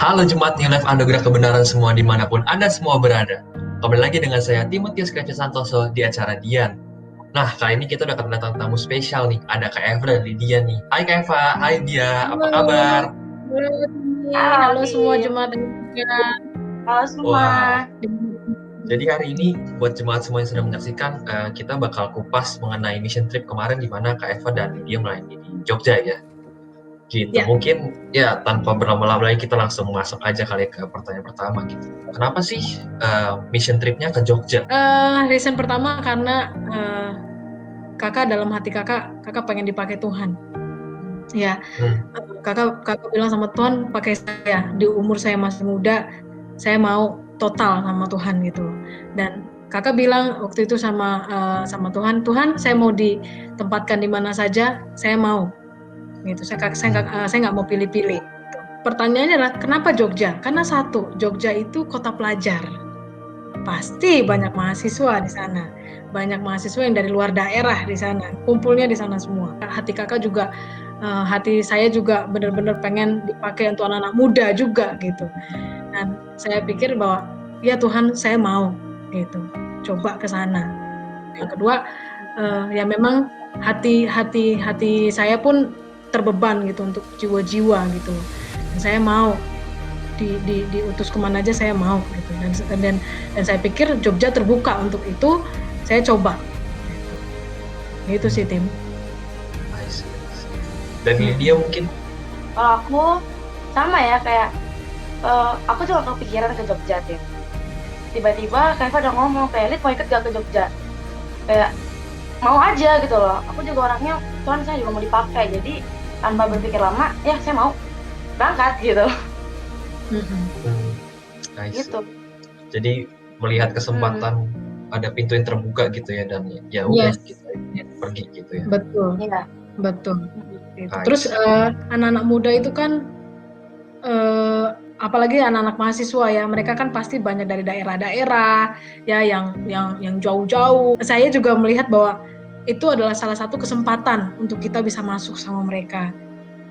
Halo Jemaat New Life Anugerah Kebenaran semua dimanapun Anda semua berada. Kembali lagi dengan saya Timotius Kaca Santoso di acara Dian. Nah, kali ini kita udah kedatangan tamu spesial nih. Ada Kak Eva dan Lydia nih. Hai Kak Eva, hai Dia, apa Halo, kabar? halo Tini, Halo, halo semua Din. jemaat juga. Halo semua. Wah, jadi hari ini buat jemaat semua yang sedang menyaksikan, kita bakal kupas mengenai mission trip kemarin di mana Kak Eva dan Lydia melayani di Jogja ya. Gitu, Ya, mungkin ya tanpa berlama-lama lagi kita langsung masuk aja kali ke pertanyaan pertama gitu. Kenapa sih mission tripnya ke Jogja? reason pertama karena kakak dalam hati kakak pengen dipakai Tuhan. Ya, kakak bilang sama Tuhan, pakai saya di umur saya masih muda, saya mau total sama Tuhan gitu. Dan kakak bilang waktu itu sama Tuhan, saya mau ditempatkan di mana saja, saya mau. Gitu. Saya nggak mau pilih-pilih. Pertanyaannya adalah kenapa Jogja? Karena satu, Jogja itu kota pelajar. Pasti banyak mahasiswa di sana. Banyak mahasiswa yang dari luar daerah di sana. Kumpulnya di sana semua. Hati kakak juga, hati saya juga benar-benar pengen dipakai untuk anak-anak muda juga gitu. Dan saya pikir bahwa ya Tuhan, saya mau gitu. Coba ke sana. Yang kedua, ya memang hati saya pun terbeban gitu untuk jiwa-jiwa gitu. Dan saya mau diutus kemana aja saya mau gitu. Dan saya pikir Jogja terbuka untuk itu, saya coba gitu. Itu sih Tim. Dan Lydia mungkin? Kalau aku sama ya, kayak aku juga kepikiran ke Jogja, Tim. Tiba-tiba Kak Eva udah ngomong kayak, Lid mau ikut gak ke Jogja? Kayak mau aja gitu loh. Aku juga orangnya, Tuhan saya juga mau dipakai. Jadi tanpa berpikir lama, ya saya mau berangkat gitu. Gitu. Jadi melihat kesempatan ada pintu yang terbuka gitu ya, dan ya udah kita pergi gitu ya. Betul. Iya. Betul. Terus anak-anak muda itu kan apalagi anak-anak mahasiswa ya, mereka kan pasti banyak dari daerah-daerah ya yang jauh-jauh. Saya juga melihat bahwa itu adalah salah satu kesempatan untuk kita bisa masuk sama mereka.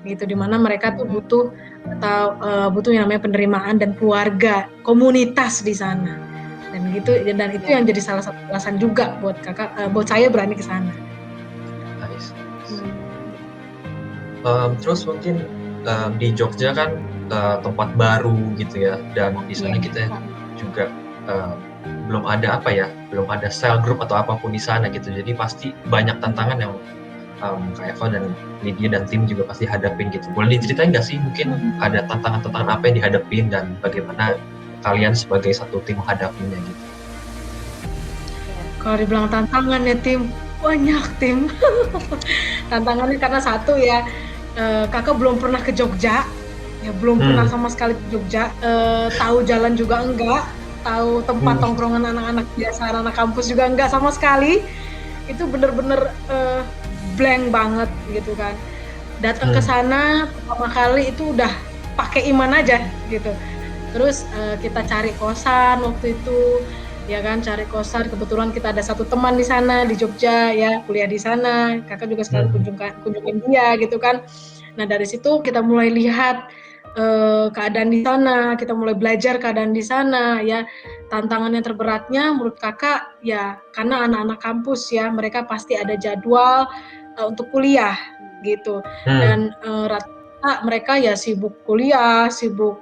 Gitu, dimana mereka tuh butuh yang namanya penerimaan dan keluarga, komunitas di sana. Dan gitu, dan itu yang jadi salah satu alasan juga buat buat saya berani ke sana. Terus mungkin di Jogja kan tempat baru gitu ya, dan di sana kita juga belum ada sel group atau apapun di sana gitu. Jadi pasti banyak tantangan yang Kak Eva dan Lydia dan tim juga pasti hadapin gitu. Boleh diceritain nggak sih mungkin ada tantangan-tantangan apa yang dihadapin dan bagaimana kalian sebagai satu tim menghadapinya gitu? Kalau dibilang tantangan ya Tim, banyak Tim. Tantangannya karena satu ya, kakak belum pernah ke Jogja, ya belum pernah sama sekali ke Jogja, tahu jalan juga enggak, tahu tempat tongkrongan anak-anak biasa, anak kampus juga enggak sama sekali. Itu bener-bener blank banget gitu kan. Datang ke sana pertama kali itu udah pakai iman aja gitu. Terus kita cari kosan waktu itu, ya kan, cari kosan. Kebetulan kita ada satu teman di sana di Jogja ya, kuliah di sana. Kakak juga sekali kunjungin dia gitu kan. Nah dari situ kita mulai lihat keadaan di sana, kita mulai belajar keadaan di sana ya. Tantangan yang terberatnya menurut kakak ya, karena anak-anak kampus ya, mereka pasti ada jadwal untuk kuliah gitu. Dan rata-rata mereka ya sibuk kuliah, sibuk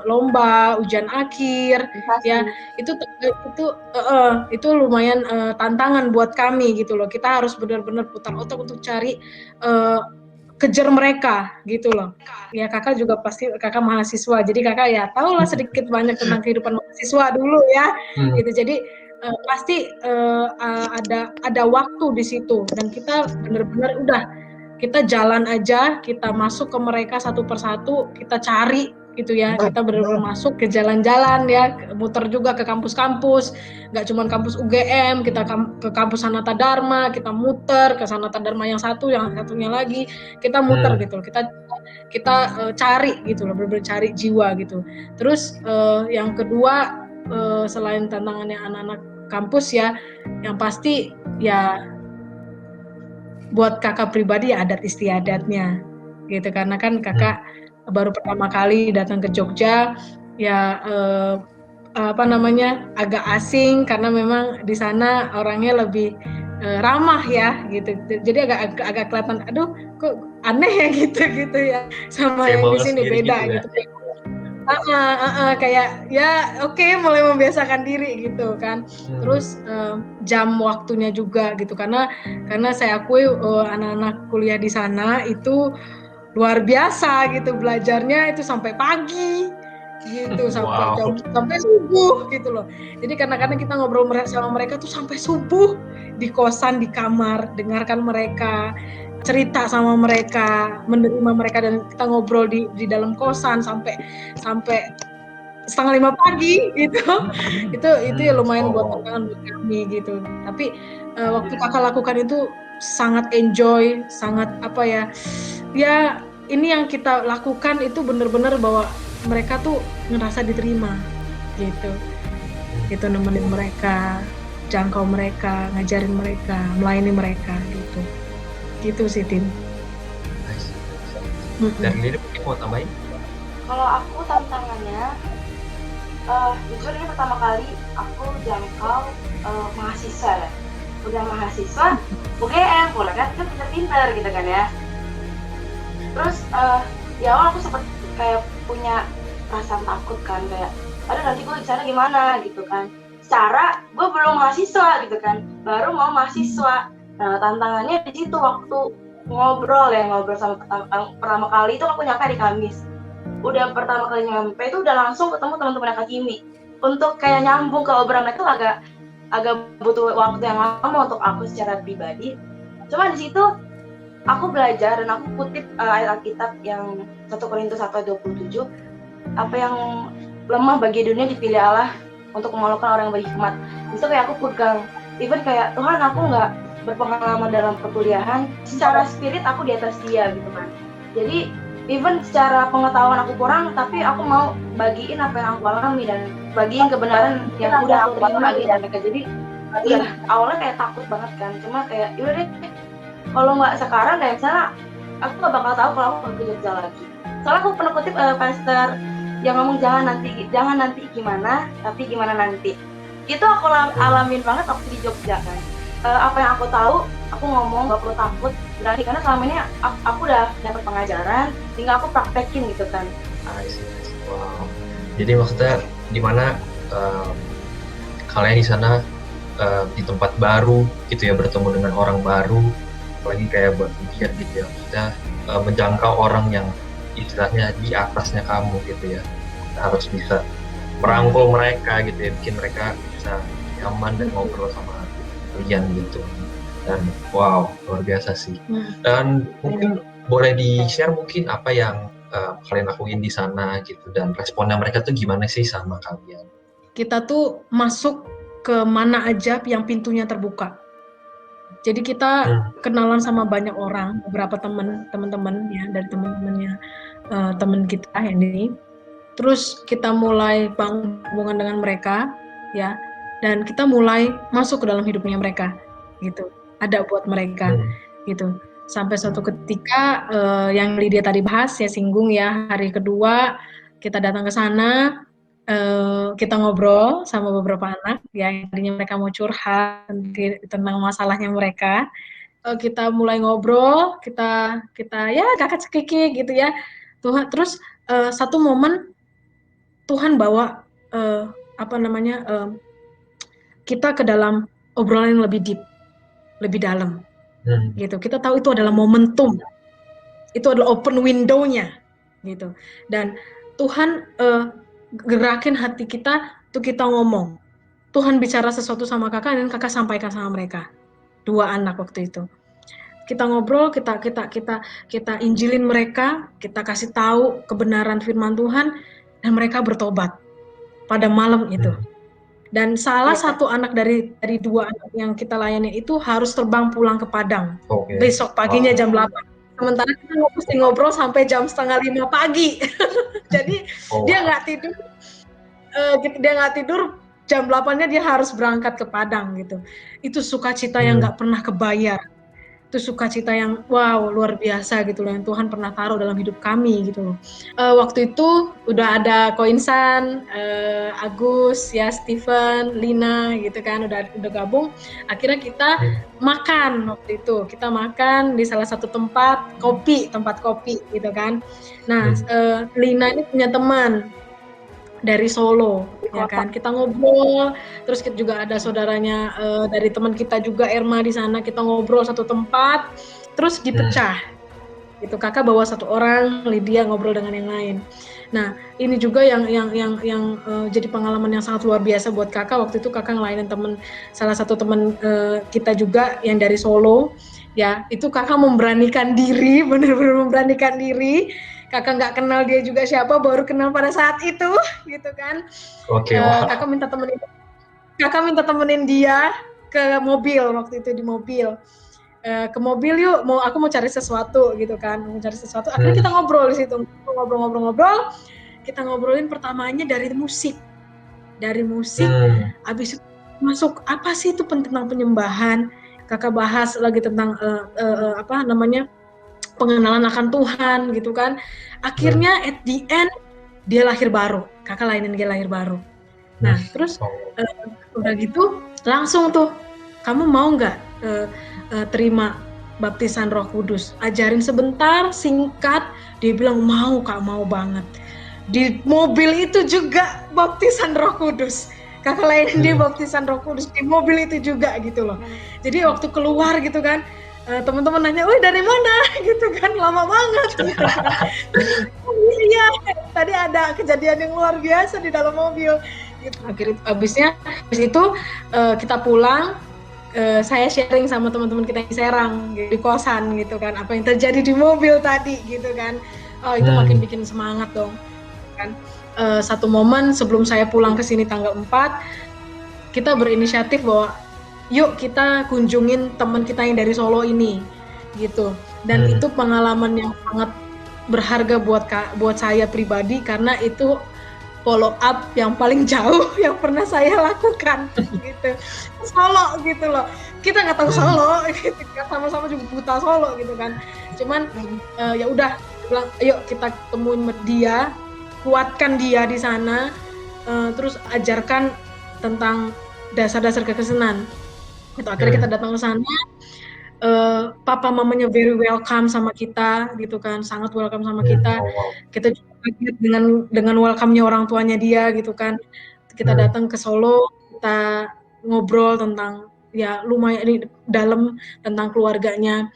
lomba, ujian akhir ya. Itu lumayan tantangan buat kami gitu loh. Kita harus benar-benar putar otak untuk cari kejar mereka gitu loh. Ya kakak juga pasti, kakak mahasiswa, jadi kakak ya tahulah sedikit banyak tentang kehidupan mahasiswa dulu ya. Gitu. Jadi pasti ada waktu di situ, dan kita benar-benar udah, kita jalan aja, kita masuk ke mereka satu persatu, kita cari gitu ya. Kita benar-benar masuk ke jalan-jalan ya, muter juga ke kampus-kampus, nggak cuma kampus UGM, kita ke kampus Sanata Dharma, kita muter ke Sanata Dharma yang satunya lagi, kita muter gitu. Kita cari gitu loh, benar-benar cari jiwa gitu. Terus yang kedua, selain tantangannya anak-anak kampus ya, yang pasti ya buat kakak pribadi ya adat istiadatnya gitu, karena kan kakak baru pertama kali datang ke Jogja, ya agak asing karena memang di sana orangnya lebih ramah ya gitu. Jadi agak kelihatan, aduh kok aneh ya gitu ya, sama Kayak yang di bawa sini sendiri beda gitu ya. gitu. Kayak ya oke, mulai membiasakan diri gitu kan. Terus jam waktunya juga gitu, karena saya akui anak-anak kuliah di sana itu luar biasa gitu, belajarnya itu sampai pagi gitu, sampai Wow. sampai subuh gitu loh. Jadi kadang-kadang kita ngobrol sama mereka tuh sampai subuh di kosan, di kamar, dengarkan mereka, cerita sama mereka, menerima mereka, dan kita ngobrol di dalam kosan sampai 4:30 pagi gitu. Itu ya lumayan buat tantangan buat kami gitu. Tapi waktu kakak lakukan itu sangat enjoy, sangat ya ini yang kita lakukan itu benar-benar bahwa mereka tuh ngerasa diterima gitu. Itu nemenin mereka, jangkau mereka, ngajarin mereka, melayani mereka gitu. Gitu sih, Tim. Nice. Dan Lili mungkin mau tambahin? Kalau aku tantangannya, jujur ini pertama kali aku jangkau mahasiswa ya. Udah mahasiswa, UGM, boleh kan kita pinter-pinter gitu kan ya. Terus di awal aku sempat kayak punya perasaan takut kan, kayak aduh nanti gue di sana gimana gitu kan. Secara gue belum mahasiswa gitu kan, baru mau mahasiswa. Nah tantangannya di situ waktu ngobrol sama pertama kali itu aku nyampe hari Kamis. Udah pertama kali nyampe itu udah langsung ketemu teman-teman Kak Kimi. Untuk kayak nyambung ke obrolan itu agak butuh waktu yang lama untuk aku secara pribadi. Cuma di situ aku belajar dan aku kutip ayat Alkitab yang 1 Korintus 1:27, apa yang lemah bagi dunia dipilih Allah untuk memalukan orang yang berhikmat. Itu kayak aku pegang, even kayak Tuhan aku nggak berpengalaman dalam perkuliahan, secara spirit aku di atas dia gitu kan. Jadi even secara pengetahuan aku kurang, tapi aku mau bagiin apa yang aku alami dan bagiin kebenaran yang udah aku terima gitu mereka. Jadi ya awalnya kayak takut banget kan, cuma kayak yaudah deh, kalau nggak sekarang kayak misalnya aku nggak bakal tahu kalau aku ke Jogja lagi. Soalnya aku pernah kutip pastor yang ngomong jangan nanti gimana, tapi gimana nanti. Itu aku alamin banget waktu di Jogja kan. Apa yang aku tahu, aku ngomong nggak perlu takut berarti, karena selama ini aku udah dapat pengajaran, tinggal aku praktekin gitu kan. Wow. Jadi maksudnya di mana kalian di sana di tempat baru gitu ya, bertemu dengan orang baru, apalagi kayak buat ujian gitu ya, kita menjangkau orang yang istilahnya di atasnya kamu gitu ya. Kita harus bisa merangkul mereka gitu ya, bikin mereka bisa nyaman dan ngobrol sama kalian gitu. Dan wow, luar biasa sih. Dan mungkin boleh di-share mungkin apa yang kalian lakuin di sana gitu, dan responnya mereka tuh gimana sih sama kalian? Kita tuh masuk ke mana aja yang pintunya terbuka. Jadi kita kenalan sama banyak orang, beberapa teman-teman ya, dari teman-temannya teman kita ini. Terus kita mulai bangun hubungan dengan mereka ya, dan kita mulai masuk ke dalam hidupnya mereka gitu. Ada buat mereka gitu. Sampai suatu ketika yang Lydia tadi bahas ya, singgung ya, hari kedua kita datang ke sana, kita ngobrol sama beberapa anak ya, yang tadinya mereka mau curhat tentang masalahnya mereka. Kita mulai ngobrol, kita ya kakak cekiki gitu ya. Terus satu momen Tuhan bawa kita ke dalam obrolan yang lebih deep, lebih dalam. Gitu. Kita tahu itu adalah momentum. Itu adalah open window-nya gitu. Dan Tuhan gerakin hati kita untuk kita ngomong. Tuhan bicara sesuatu sama kakak dan kakak sampaikan sama mereka. 2 anak waktu itu. Kita ngobrol, kita injilin mereka, kita kasih tahu kebenaran firman Tuhan, dan mereka bertobat pada malam itu. Dan salah satu anak dari 2 anak yang kita layani itu harus terbang pulang ke Padang. Besok paginya jam 8. Sementara kita mesti ngobrol sampai jam 4:30 pagi. Jadi dia nggak tidur, jam 8-nya dia harus berangkat ke Padang gitu. Itu sukacita yang nggak pernah kebayar. itu sukacita yang wow luar biasa gitu loh, yang Tuhan pernah taruh dalam hidup kami gitu loh. Waktu itu udah ada Koinsan, Agus, ya Steven, Lina gitu kan, udah gabung. Akhirnya kita makan waktu itu, kita makan di salah satu tempat kopi gitu kan. Nah, Lina ini punya teman dari Solo, ya kan, kita ngobrol, terus kita juga ada saudaranya dari teman kita juga Erma di sana, kita ngobrol satu tempat, terus dipecah, gitu. Kakak bawa satu orang, Lydia ngobrol dengan yang lain. Nah, ini juga yang jadi pengalaman yang sangat luar biasa buat kakak. Waktu itu kakak ngelainin salah satu teman kita juga yang dari Solo, ya, itu kakak memberanikan diri, benar-benar memberanikan diri. Kakak nggak kenal dia juga siapa, baru kenal pada saat itu, gitu kan. Kakak minta temenin dia ke mobil waktu itu, di mobil. Ke mobil yuk, aku mau cari sesuatu gitu kan, akhirnya kita ngobrol di situ, ngobrol, kita ngobrolin pertamanya dari musik, abis itu masuk apa sih itu tentang penyembahan, kakak bahas lagi tentang pengenalan akan Tuhan gitu kan, akhirnya at the end dia lahir baru, kakak lainin dia lahir baru. Nah terus udah gitu langsung tuh, kamu mau nggak terima baptisan Roh Kudus, ajarin sebentar singkat, dia bilang mau kak, mau banget. Di mobil itu juga baptisan Roh Kudus, kakak lainin dia baptisan Roh Kudus di mobil itu juga gitu loh. Jadi waktu keluar gitu kan, teman-teman nanya, wih dari mana gitu kan, lama banget gitu kan. Iya, tadi ada kejadian yang luar biasa di dalam mobil gitu. Akhirnya habis itu kita pulang, saya sharing sama teman-teman kita di Serang di kosan gitu kan, apa yang terjadi di mobil tadi gitu kan. Itu makin bikin semangat dong kan. Satu momen sebelum saya pulang ke sini tanggal 4, kita berinisiatif bahwa yuk kita kunjungin teman kita yang dari Solo ini gitu. Dan itu pengalaman yang sangat berharga buat saya pribadi, karena itu follow up yang paling jauh yang pernah saya lakukan gitu. Solo gitu loh, kita nggak tahu Solo gitu kan, sama-sama juga buta Solo gitu kan, cuman ya udah bilang ayo kita temuin dia, kuatkan dia di sana, terus ajarkan tentang dasar-dasar kekristenan. Itu akhirnya kita datang ke sana, papa mamanya very welcome sama kita gitu kan, sangat welcome sama kita. Kita juga kaget dengan welcome-nya orang tuanya dia gitu kan. Kita datang ke Solo, kita ngobrol tentang ya lumayan ini dalam tentang keluarganya,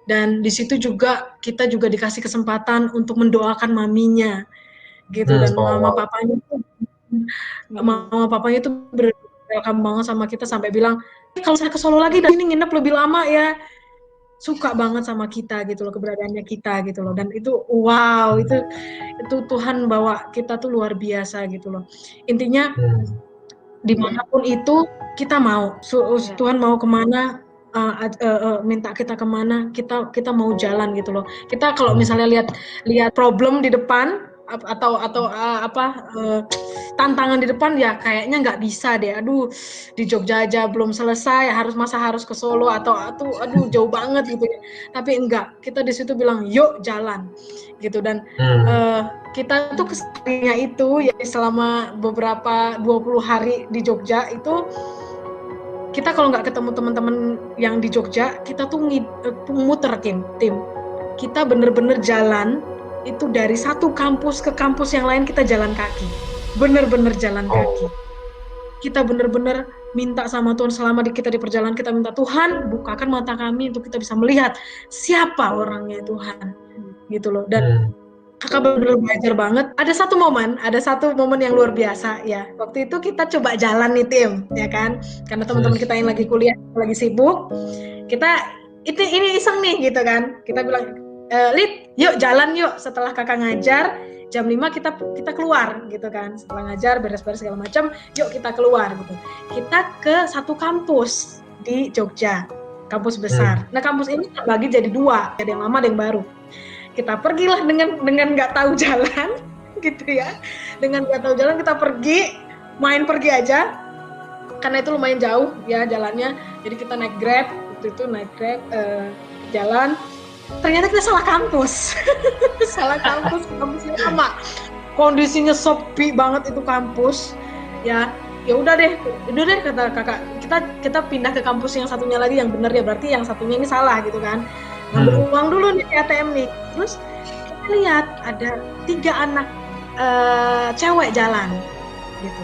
dan di situ juga kita juga dikasih kesempatan untuk mendoakan maminya gitu. Dan mama papanya itu welcome banget sama kita, sampai bilang kalau saya ke Solo lagi dan ini nginep lebih lama ya, suka banget sama kita gitu loh, keberadaannya kita gitu loh. Dan itu wow, itu Tuhan bawa kita tuh luar biasa gitu loh. Intinya dimanapun itu kita mau, Tuhan mau kemana, minta kita kemana, kita mau jalan gitu loh. Kita kalau misalnya lihat problem di depan atau tantangan di depan, ya kayaknya nggak bisa deh, aduh di Jogja aja belum selesai, harus ke Solo atau aduh jauh banget gitu ya. Tapi enggak, kita di situ bilang yuk jalan gitu. Dan kita tuh kesininya itu ya selama beberapa 20 hari di Jogja itu, kita kalau nggak ketemu teman-teman yang di Jogja, kita tuh muter tim. Kita bener-bener jalan itu dari satu kampus ke kampus yang lain, kita jalan kaki. Bener-bener jalan kaki. Kita bener-bener minta sama Tuhan selama kita di perjalanan, kita minta Tuhan bukakan mata kami untuk kita bisa melihat siapa orangnya Tuhan gitu loh. Dan kakak benar-benar belajar banget. Ada satu momen yang luar biasa ya. Waktu itu kita coba jalan nih tim, ya kan? Karena teman-teman kita yang lagi kuliah, lagi sibuk, kita ini iseng nih gitu kan. Kita bilang, Lid, yuk jalan yuk. Setelah kakak ngajar jam 5 kita keluar gitu kan. Setelah ngajar beres-beres segala macam, yuk kita keluar gitu. Kita ke satu kampus di Jogja, kampus besar. Nah kampus ini terbagi jadi 2, ada yang lama ada yang baru. Kita pergilah dengan nggak tahu jalan gitu ya, dengan nggak tahu jalan kita pergi aja, karena itu lumayan jauh ya jalannya. Jadi kita naik Grab, waktu itu jalan, ternyata kita salah kampus. Salah kampusnya sama. Kondisinya sepi banget itu kampus. Ya udah deh kata kakak, kita pindah ke kampus yang satunya lagi yang benar ya, berarti yang satunya ini salah gitu kan. Ngambil uang dulu nih di ATM nih. Terus kita lihat ada 3 anak cewek jalan gitu.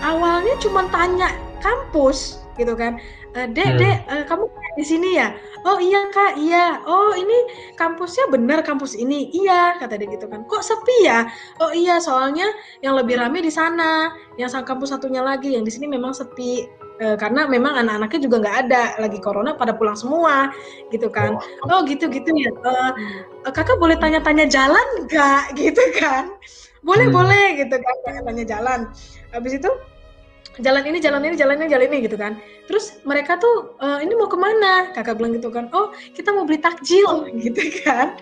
Awalnya cuma tanya kampus gitu kan. Dek, kamu di sini ya? Oh iya Kak, iya. Oh ini kampusnya benar kampus ini? Iya, kata dia gitu kan. Kok sepi ya? Oh iya, soalnya yang lebih rame di sana. Yang kampus satunya lagi, yang di sini memang sepi. Karena memang anak-anaknya juga nggak ada, lagi corona pada pulang semua, gitu kan. Oh gitu ya. Kakak boleh tanya-tanya jalan nggak, gitu kan? Boleh gitu kan, tanya-tanya jalan. Habis itu jalan ini gitu kan. Terus mereka tuh ini mau kemana? Kakak bilang gitu kan. Oh kita mau beli takjil gitu kan.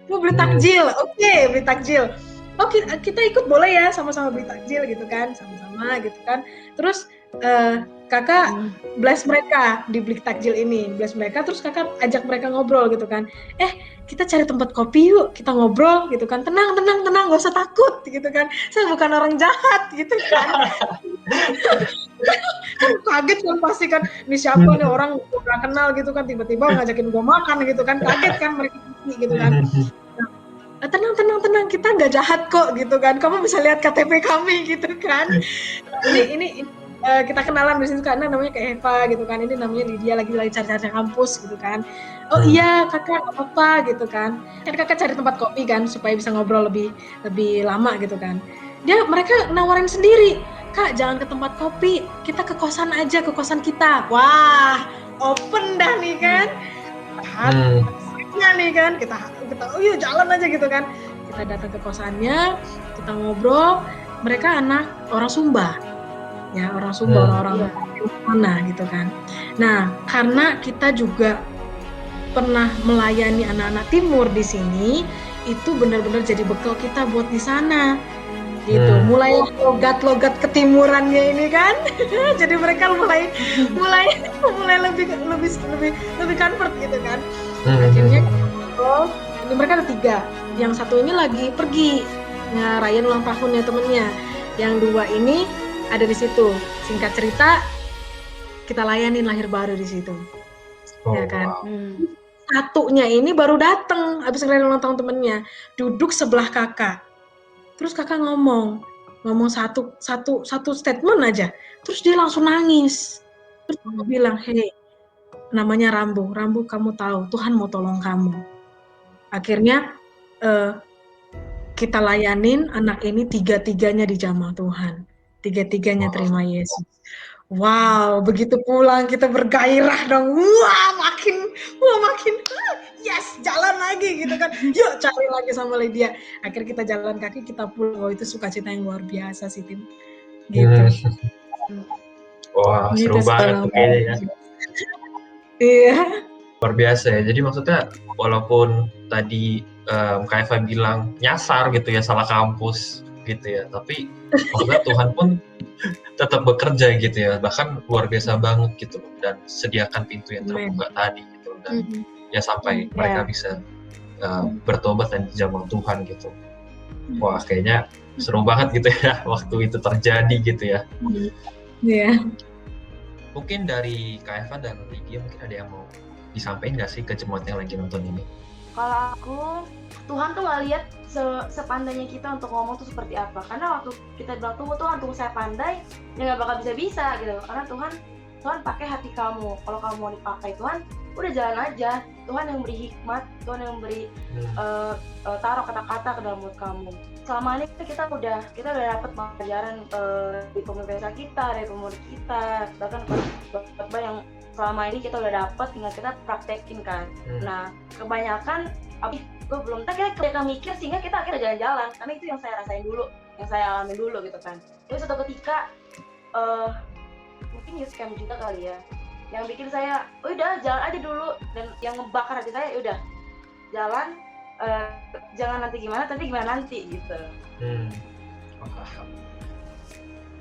Mau beli takjil, oke, beli takjil. Oke, kita ikut boleh ya, sama-sama beli takjil gitu kan, sama-sama gitu kan. Terus kakak bless mereka di beli takjil ini, bless mereka. Terus kakak ajak mereka ngobrol gitu kan. Kita cari tempat kopi yuk, kita ngobrol gitu kan. Tenang, gak usah takut gitu kan. Saya bukan orang jahat gitu kan. Kan kaget kan pasti kan, ini siapa nih orang gak kenal gitu kan, tiba-tiba ngajakin gue makan gitu kan, kaget kan mereka gitu kan. Tenang, kita nggak jahat kok gitu kan, kamu bisa lihat KTP kami gitu kan. Ini kita kenalan di situ karena namanya kayak Eva gitu kan, ini namanya Lydia, lagi cari-cari kampus gitu kan. Oh iya kakak, apa gitu kan. Kan kakak cari tempat kopi kan supaya bisa ngobrol lebih lama gitu kan. Mereka nawarin sendiri, Kak jangan ke tempat kopi, kita ke kosan aja, ke kosan kita. Wah, open dah nih kan. Nih kan, kita oh iya jalan aja gitu kan. Kita datang ke kosannya, kita ngobrol. Mereka anak orang Sumba. Ya, orang Sumba, orang mana gitu kan. Nah, karena kita juga pernah melayani anak-anak timur di sini, itu benar-benar jadi bekal kita buat di sana. Gitu. Mulai logat-logat ketimurannya ini kan. Jadi mereka mulai lebih convert gitu kan. Akhirnya ini mereka ada 3. Yang satu ini lagi pergi ngerayain ulang tahunnya temennya. Yang 2 ini ada di situ. Singkat cerita, kita layanin lahir baru di situ. Ya kan. Satunya ini baru datang habis ngerayain ulang tahun temennya, duduk sebelah kakak. Terus kakak ngomong satu statement aja. Terus dia langsung nangis. Terus aku bilang, "Hey, namanya Rambu kamu tahu Tuhan mau tolong kamu." Akhirnya kita layanin anak ini 3-3-nya dijamah Tuhan. 3-3-nya terima Yesus. Wow, begitu pulang kita bergairah dong. Makin yes, jalan lagi gitu kan. Yuk cari lagi sama Lydia. Akhirnya kita jalan kaki, kita pulang. Oh, itu sukacita yang luar biasa sih, Tim. Gitu. Wah, seru banget tuh kayaknya ya. Iya. Luar biasa ya. Jadi maksudnya walaupun tadi Kak Eva bilang nyasar gitu ya, salah kampus gitu ya, tapi maksudnya Tuhan pun tetap bekerja gitu ya, bahkan luar biasa banget gitu, dan sediakan pintu yang terbuka tadi gitu, dan ya sampai mereka bisa bertobat dan dijamah Tuhan gitu. Wah, kayaknya seru banget gitu ya waktu itu terjadi gitu ya. Iya. Mungkin dari Kak Eva dan Lydia mungkin ada yang mau disampaikan nggak sih ke jemaat yang lagi nonton ini? Kalau aku, Tuhan tuh nggak lihat sepandainya kita untuk ngomong tuh seperti apa. Karena waktu kita bilang tunggu saya pandai, ya nggak bakal bisa gitu. Karena Tuhan pakai hati kamu. Kalau kamu mau dipakai Tuhan, udah jalan aja. Tuhan yang beri hikmat, Tuhan yang beri taruh kata-kata ke dalam mulut kamu. Selama ini kita udah dapat pelajaran di pemirsa kita, dari pemurid kita, bahkan khotbah yang selama ini kita udah dapat, tinggal kita praktekin kan. Nah, kebanyakan gue belum kita mikir sehingga kita akhirnya jalan-jalan, karena itu yang saya rasain dulu, yang saya alami dulu gitu kan. Terus suatu ketika mungkin youth camp juga kali ya, yang bikin saya udah jalan aja dulu, dan yang ngebakar hati saya udah jalan, jangan nanti gimana, tapi gimana nanti gitu.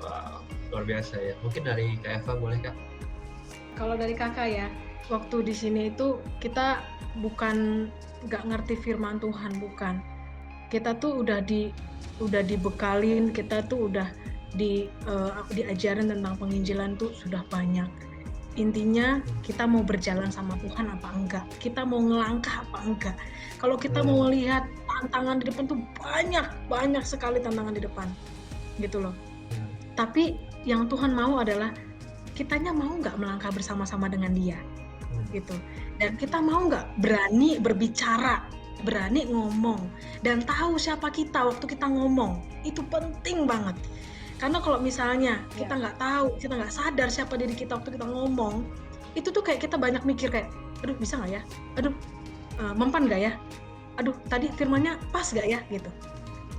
Wow, luar biasa ya. Mungkin dari Kak Eva boleh Kak? Kalau dari kakak ya, waktu di sini itu kita bukan nggak ngerti firman Tuhan, bukan. Kita tuh udah dibekalin, kita tuh udah diajarin tentang penginjilan tuh sudah banyak. Intinya kita mau berjalan sama Tuhan apa enggak, kita mau ngelangkah apa enggak. Kalau kita mau lihat tantangan di depan tuh banyak sekali tantangan di depan, gitu loh. Tapi yang Tuhan mau adalah kitanya mau nggak melangkah bersama-sama dengan Dia, gitu. Dan kita mau nggak berani berbicara, berani ngomong, dan tahu siapa kita waktu kita ngomong. Itu penting banget. Karena kalau misalnya kita nggak tahu, kita nggak sadar siapa diri kita waktu kita ngomong, itu tuh kayak kita banyak mikir kayak, aduh bisa nggak ya? Aduh mempan nggak ya? Aduh tadi firmannya pas nggak ya? Gitu.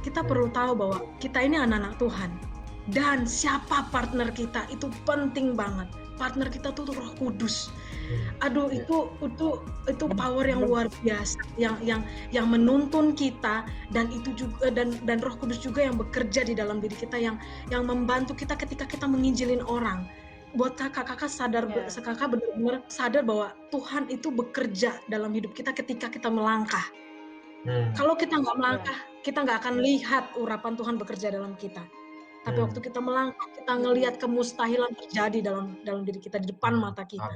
Kita perlu tahu bahwa kita ini anak-anak Tuhan. Dan siapa partner kita itu penting banget. Partner kita tuh Roh Kudus. Aduh itu power yang luar biasa, yang menuntun kita, dan itu juga dan Roh Kudus juga yang bekerja di dalam diri kita, yang membantu kita ketika kita menginjilin orang. Buat kakak sadar, kakak benar-benar sadar bahwa Tuhan itu bekerja dalam hidup kita ketika kita melangkah. Kalau kita nggak melangkah, kita nggak akan lihat urapan Tuhan bekerja dalam kita. Tapi waktu kita melangkah, kita ngelihat kemustahilan terjadi dalam diri kita, di depan mata kita.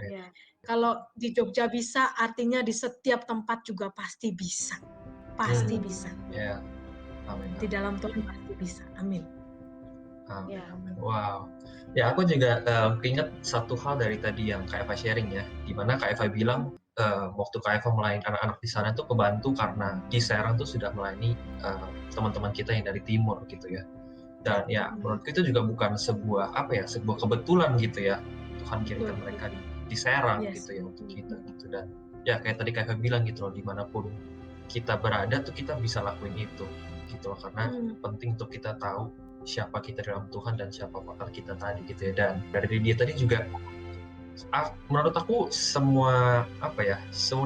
Kalau di Jogja bisa, artinya di setiap tempat juga pasti bisa. Pasti bisa. Amin. Di dalam Tuhan pasti bisa. Amin. Amin. Wow. Ya, aku juga ingat satu hal dari tadi yang Kak Eva sharing ya, di mana Kak Eva bilang waktu Kak Eva melayani anak-anak di sana tuh kebantu karena di Serang tuh sudah melayani teman-teman kita yang dari timur gitu ya. Dan ya menurutku itu juga bukan sebuah kebetulan gitu ya, Tuhan kirimkan mereka di Serang gitu ya untuk kita gitu. Dan ya kayak tadi Kak Eva bilang gitu loh, dimanapun kita berada tuh kita bisa lakuin itu gitu loh, karena penting untuk kita tahu siapa kita dalam Tuhan dan siapa partner kita tadi gitu ya. Dan dari dia tadi juga menurut aku semua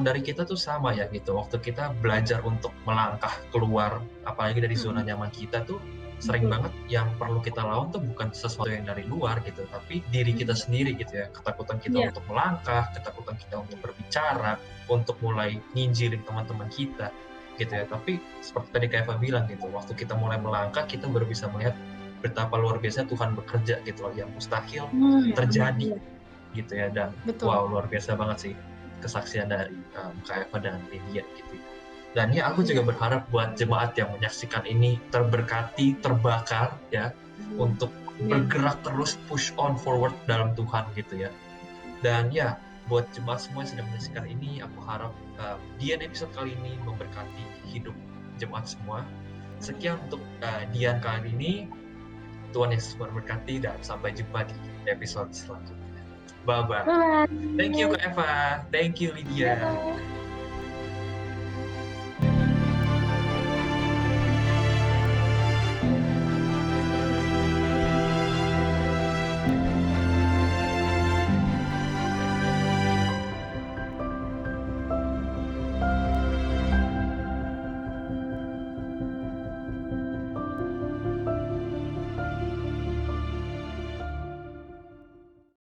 dari kita tuh sama ya gitu, waktu kita belajar untuk melangkah keluar apalagi dari zona nyaman kita tuh sering banget yang perlu kita lawan tuh bukan sesuatu yang dari luar gitu, tapi diri kita sendiri gitu ya. Ketakutan kita untuk melangkah, ketakutan kita untuk berbicara, untuk mulai nginjirin teman-teman kita gitu ya. Tapi seperti tadi Kak Eva bilang gitu, waktu kita mulai melangkah, kita baru bisa melihat betapa luar biasa Tuhan bekerja gitu loh, yang mustahil terjadi gitu ya. Dan wow, luar biasa banget sih kesaksian dari Kak Eva dan Lydia gitu ya. Dan ya aku juga berharap buat jemaat yang menyaksikan ini terberkati, terbakar ya, untuk bergerak terus, push on forward dalam Tuhan gitu ya. Dan ya buat jemaat semua yang sedang menyaksikan ini, aku harap Dian episode kali ini memberkati hidup jemaat semua. Sekian untuk Dian kali ini. Tuhan Yesus memberkati dan sampai jumpa di episode selanjutnya. Bye-bye. Thank you Kak Eva, thank you Lydia.